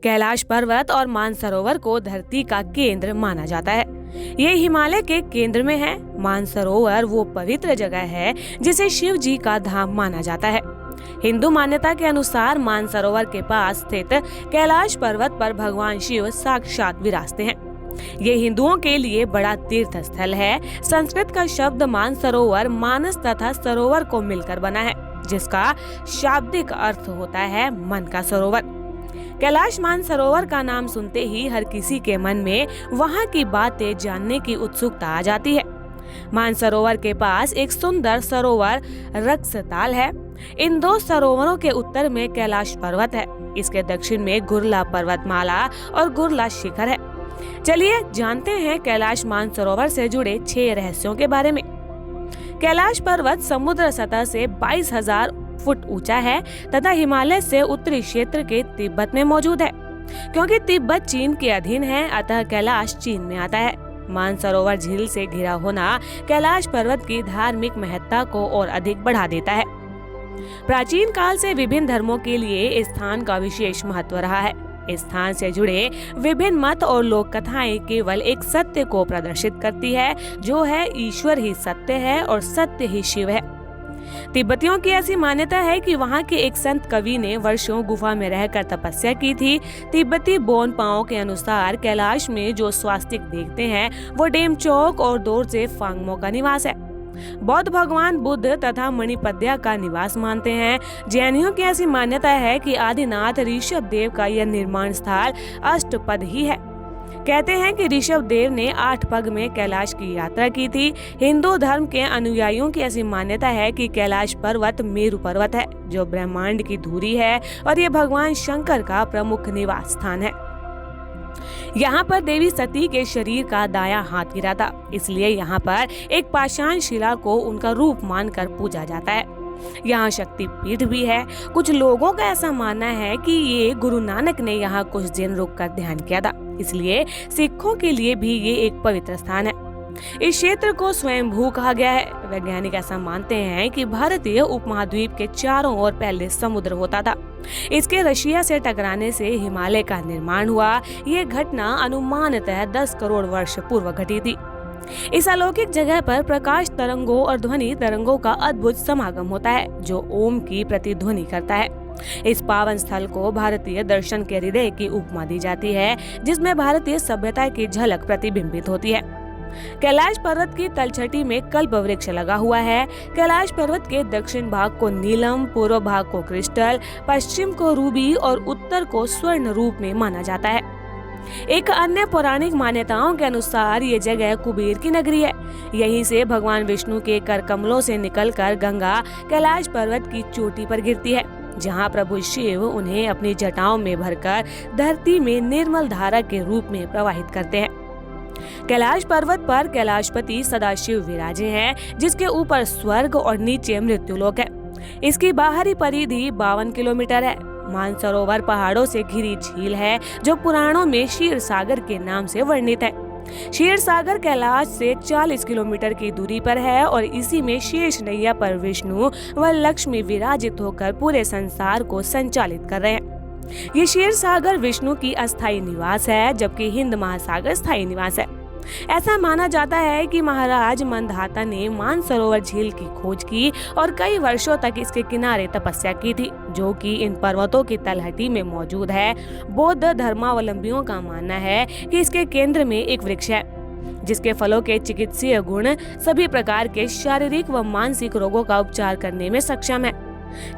कैलाश पर्वत और मानसरोवर को धरती का केंद्र माना जाता है। ये हिमालय के केंद्र में है। मानसरोवर वो पवित्र जगह है जिसे शिव जी का धाम माना जाता है। हिंदू मान्यता के अनुसार मानसरोवर के पास स्थित कैलाश पर्वत पर भगवान शिव साक्षात विराजते हैं। ये हिंदुओं के लिए बड़ा तीर्थ स्थल है। संस्कृत का शब्द मानसरोवर मानस तथा सरोवर को मिलकर बना है, जिसका शाब्दिक अर्थ होता है मन का सरोवर। कैलाश मानसरोवर का नाम सुनते ही हर किसी के मन में वहाँ की बातें जानने की उत्सुकता आ जाती है। मानसरोवर के पास एक सुंदर सरोवर रक्सताल है। इन दो सरोवरों के उत्तर में कैलाश पर्वत है। इसके दक्षिण में गुरला पर्वतमाला और गुरला शिखर है। चलिए जानते हैं कैलाश मानसरोवर से जुड़े 6 रहस्यों के बारे में। कैलाश पर्वत समुद्र सतह से 22,000 फुट ऊंचा है तथा हिमालय से उत्तरी क्षेत्र के तिब्बत में मौजूद है। क्योंकि तिब्बत चीन के अधीन है, अतः कैलाश चीन में आता है। मानसरोवर झील से घिरा होना कैलाश पर्वत की धार्मिक महत्ता को और अधिक बढ़ा देता है। प्राचीन काल से विभिन्न धर्मों के लिए इस स्थान का विशेष महत्व रहा है। इस स्थान से जुड़े विभिन्न मत और लोक कथाएं केवल एक सत्य को प्रदर्शित करती है, जो है ईश्वर ही सत्य है और सत्य ही शिव है। तिब्बतियों की ऐसी मान्यता है कि वहाँ के एक संत कवि ने वर्षों गुफा में रहकर तपस्या की थी। तिब्बती बोनपाओ के अनुसार कैलाश में जो स्वास्तिक देखते हैं वो डेमचौक और दोरजे फांगमो का निवास है। बौद्ध भगवान बुद्ध तथा मणिपद्या का निवास मानते हैं। जैनियों की ऐसी मान्यता है कि आदिनाथ ऋषभ देव का यह निर्माण स्थल अष्टपद ही है। कहते हैं कि ऋषभ देव ने 8 पग में कैलाश की यात्रा की थी। हिंदू धर्म के अनुयायियों की ऐसी मान्यता है कि कैलाश पर्वत मेरु पर्वत है, जो ब्रह्मांड की धुरी है और ये भगवान शंकर का प्रमुख निवास स्थान है। यहाँ पर देवी सती के शरीर का दायां हाथ गिरा था, इसलिए यहाँ पर एक पाषाण शिला को उनका रूप मानकर पूजा जाता है। यहाँ शक्ति पीठ भी है। कुछ लोगों का ऐसा मानना है कि ये गुरु नानक ने यहाँ कुछ दिन रुककर ध्यान किया था, इसलिए सिखों के लिए भी ये एक पवित्र स्थान है। इस क्षेत्र को स्वयंभू कहा गया है। वैज्ञानिक ऐसा मानते हैं कि भारतीय उपमहाद्वीप के चारों ओर पहले समुद्र होता था। इसके रशिया से टकराने से हिमालय का निर्माण हुआ। ये घटना अनुमानतः 10 करोड़ वर्ष पूर्व घटी थी। इस अलौकिक जगह पर प्रकाश तरंगों और ध्वनि तरंगों का अद्भुत समागम होता है, जो ओम की प्रतिध्वनि करता है। इस पावन स्थल को भारतीय दर्शन के हृदय की उपमा दी जाती है, जिसमें भारतीय सभ्यता की झलक प्रतिबिंबित होती है। कैलाश पर्वत की तलछटी में कल्प वृक्ष लगा हुआ है। कैलाश पर्वत के दक्षिण भाग को नीलम, पूर्व भाग को क्रिस्टल, पश्चिम को रूबी और उत्तर को स्वर्ण रूप में माना जाता है। एक अन्य पौराणिक मान्यताओं के अनुसार ये जगह कुबेर की नगरी है। यहीं से भगवान विष्णु के कर कमलों से निकलकर गंगा कैलाश पर्वत की चोटी पर गिरती है, जहां प्रभु शिव उन्हें अपनी जटाओं में भरकर धरती में निर्मल धारा के रूप में प्रवाहित करते हैं। कैलाश पर्वत पर कैलाशपति सदाशिव विराजे हैं, जिसके ऊपर स्वर्ग और नीचे मृत्युलोक है। इसकी बाहरी परिधि 52 किलोमीटर है। मानसरोवर पहाड़ों से घिरी झील है, जो पुराणों में क्षीर सागर के नाम से वर्णित है। क्षीर सागर कैलाश से 40 किलोमीटर की दूरी पर है और इसी में शेष नैया पर विष्णु व लक्ष्मी विराजित होकर पूरे संसार को संचालित कर रहे हैं। ये क्षीर सागर विष्णु की अस्थायी निवास है, जबकि हिंद महासागर स्थायी निवास है। ऐसा माना जाता है कि महाराज मंधाता ने मानसरोवर झील की खोज की और कई वर्षों तक इसके किनारे तपस्या की थी, जो कि इन पर्वतों की तलहटी में मौजूद है। बौद्ध धर्मावलंबियों का मानना है कि इसके केंद्र में एक वृक्ष है, जिसके फलों के चिकित्सीय गुण सभी प्रकार के शारीरिक व मानसिक रोगों का उपचार करने में सक्षम है।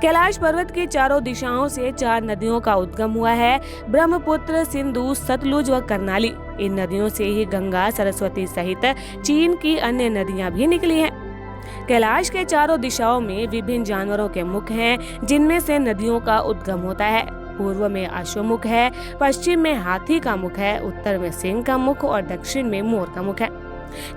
कैलाश पर्वत की चारों दिशाओं से 4 नदियों का उद्गम हुआ है, ब्रह्मपुत्र, सिंधु, सतलुज व करनाली। इन नदियों से ही गंगा, सरस्वती सहित चीन की अन्य नदियां भी निकली हैं। कैलाश के चारों दिशाओं में विभिन्न जानवरों के मुख हैं, जिनमें से नदियों का उद्गम होता है। पूर्व में अश्वमुख है, पश्चिम में हाथी का मुख है, उत्तर में सिंह का मुख और दक्षिण में मोर का मुख है।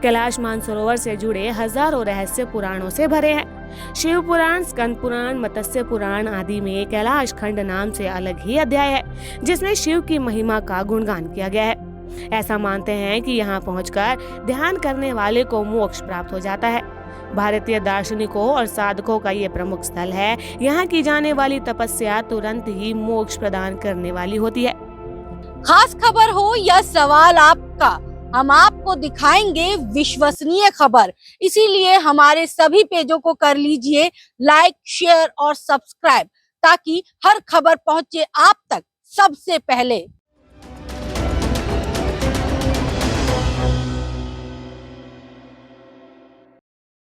कैलाश मानसरोवर से जुड़े हजारों रहस्य पुराणों से भरे हैं। शिव पुराण, स्कंद पुराण, मत्स्य पुराण आदि में कैलाश खंड नाम से अलग ही अध्याय है, जिसमें शिव की महिमा का गुणगान किया गया है। ऐसा मानते हैं कि यहाँ पहुंचकर ध्यान करने वाले को मोक्ष प्राप्त हो जाता है। भारतीय दार्शनिकों और साधकों का ये प्रमुख स्थल है। यहाँ की जाने वाली तपस्या तुरंत ही मोक्ष प्रदान करने वाली होती है। खास खबर हो या सवाल आपका, हम आपको दिखाएंगे विश्वसनीय खबर। इसीलिए हमारे सभी पेजों को कर लीजिए लाइक, शेयर और सब्सक्राइब, ताकि हर खबर पहुंचे आप तक सबसे पहले।